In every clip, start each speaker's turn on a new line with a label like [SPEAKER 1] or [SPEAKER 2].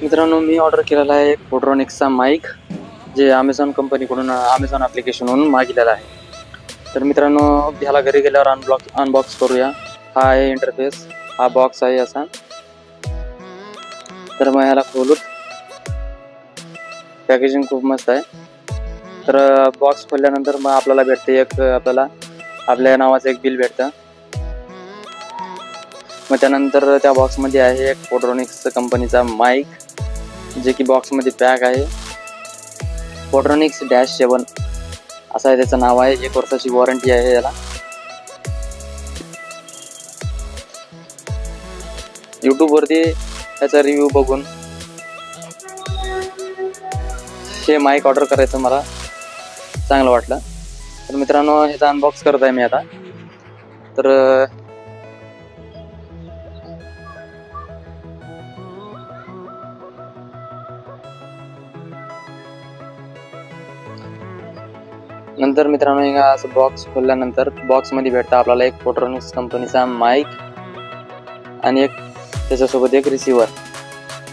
[SPEAKER 1] मित्रांनो, मी ऑर्डर केलेला आहे एक फोटोनिक्सचा माईक, जे अमेझॉन कंपनीकडून अमेझॉन ॲप्लिकेशनवरून मागवलेला आहे. तर मित्रांनो, ह्याला घरी गेल्यावर अनबॉक्स करूया. हा आहे इंटरफेस, हा बॉक्स आहे असा. तर मग ह्याला खोलूत. पॅकेजिंग खूप मस्त आहे. तर बॉक्स खोलल्यानंतर मग आपल्याला भेटते आपल्याला आपल्या नावाचं एक बिल भेटतं. मग त्यानंतर त्या बॉक्समध्ये आहे एक फोटोनिक्स कंपनीचा माईक, जे की बॉक्समध्ये पॅक आहे. फोटोनिक्स -7 असं आहे त्याचं नाव आहे. 1 वर्षाची वॉरंटी आहे याला. यूट्यूबवरती याचा रिव्ह्यू बघून हे माईक ऑर्डर करायचं मला चांगलं वाटलं. तर मित्रांनो, ह्याचा अनबॉक्स करत आहे मी आता. तर नंतर मित्रांनो, असं बॉक्स खोलल्यानंतर बॉक्समध्ये भेटतं आपल्याला एक फोटोनिक्स कंपनीचा माईक आणि एक त्याच्यासोबत एक रिसिव्हर.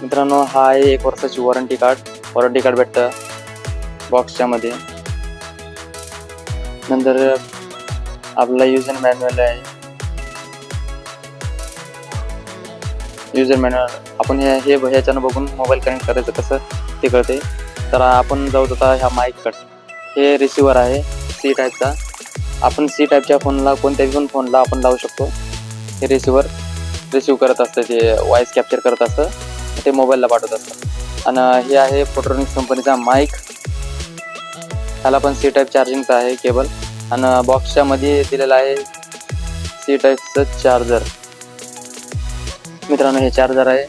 [SPEAKER 1] मित्रांनो, हा आहे 1 वर्षाची वॉरंटी कार्ड भेटतं बॉक्सच्या मध्ये. नंतर आपला युजर मॅन्युअल आहे. युजर मॅन्युअल आपण ह्याच्यानं बघून मोबाईल कनेक्ट करायचं कसं ते कळते. तर आपण जाऊ आता ह्या माईककडे. हे रिसिव्हर आहे C टाईपचा. आपण C टाईपच्या फोनला, कोणत्याही पण फोनला आपण लावू शकतो. हे रिसिव्हर रिसिव्ह करत असतं, ते व्हॉइस कॅप्चर करत असतं, ते मोबाईलला पाठवत असतं. आणि हे आहे फोटोनिक्स कंपनीचा माईक. ह्याला पण C टाईप चार्जिंगचा आहे केबल. आणि बॉक्सच्या मध्ये दिलेला आहे C टाईपचं चार्जर. मित्रांनो, हे चार्जर आहे.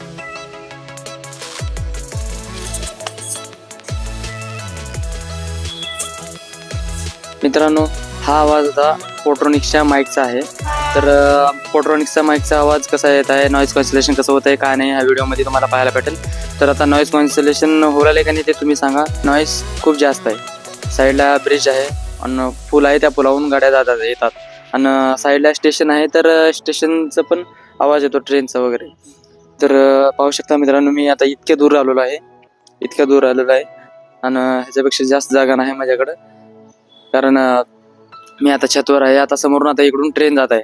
[SPEAKER 1] मित्रांनो, हा आवाज होता फोटोनिक्सच्या माईकचा आहे. तर फोटोनिक्सच्या माईकचा आवाज कसा येत आहे, नॉईज कॅन्सलेशन कसं होत आहे काय नाही, ह्या व्हिडिओमध्ये तुम्हाला पाहायला भेटेल. तर आता नॉईज कॅन्सलेशन होईल का नाही ते तुम्ही सांगा. नॉईज खूप जास्त आहे. साईडला ब्रिज आहे आणि पूल आहे, त्या पुलावरून गाड्या येतात. आणि साईडला स्टेशन आहे, तर स्टेशनचं पण आवाज येतो, ट्रेनचा वगैरे. तर पाहू शकता मित्रांनो, मी आता इतक्या दूर आलेलो आहे आणि ह्याच्यापेक्षा जास्त जागा नाही माझ्याकडं. कारण मी आता छतवर आहे. आता समोरून आता इकडून ट्रेन जात आहे.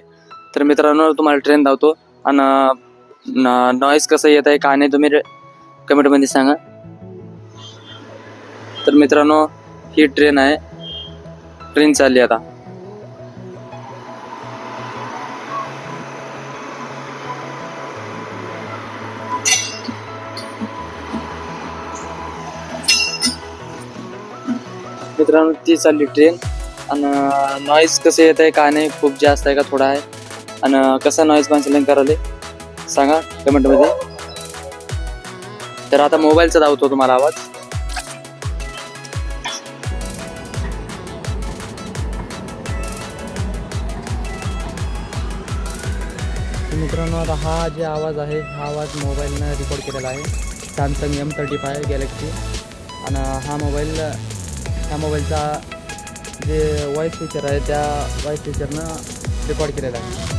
[SPEAKER 1] तर मित्रांनो, तुम्हाला ट्रेन धावतो आणि नॉईज कसं येत आहे का नाही तुम्ही कमेंटमध्ये सांगा. तर मित्रांनो, ही ट्रेन आहे. ट्रेन चालली आता. मित्रांनो, ती चालली ट्रेन. आणि नॉईज कसं येत आहे का नाही, खूप जास्त आहे का थोडा आहे, आणि कसं नॉईज कॅन्सलिंग करायला सांगा कमेंटमध्ये. तर आता मोबाईलचा धावतो तुम्हाला आवाज. मित्रांनो, आता हा जे आवाज आहे, हा आवाज मोबाईलनं रेकॉर्ड केलेला आहे. Samsung M35 Galaxy. आणि ह्या मोबाईलचा जे व्हॉइस फीचर आहे, त्या व्हॉइस फीचरनं रेकॉर्ड केलेला आहे.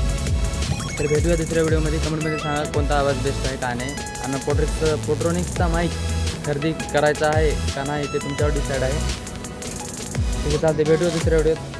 [SPEAKER 1] तर भेटूया दुसऱ्या व्हिडिओमध्ये. कमेंटमध्ये सांगा कोणता आवाज बेस्ट आहे का नाही. आणि फोटोनिक्सचा माईक खरेदी करायचा आहे का नाही ते तुमच्यावर डिसाईड आहे. ठीक आहे, चालते. भेटूया दुसऱ्या व्हिडिओत.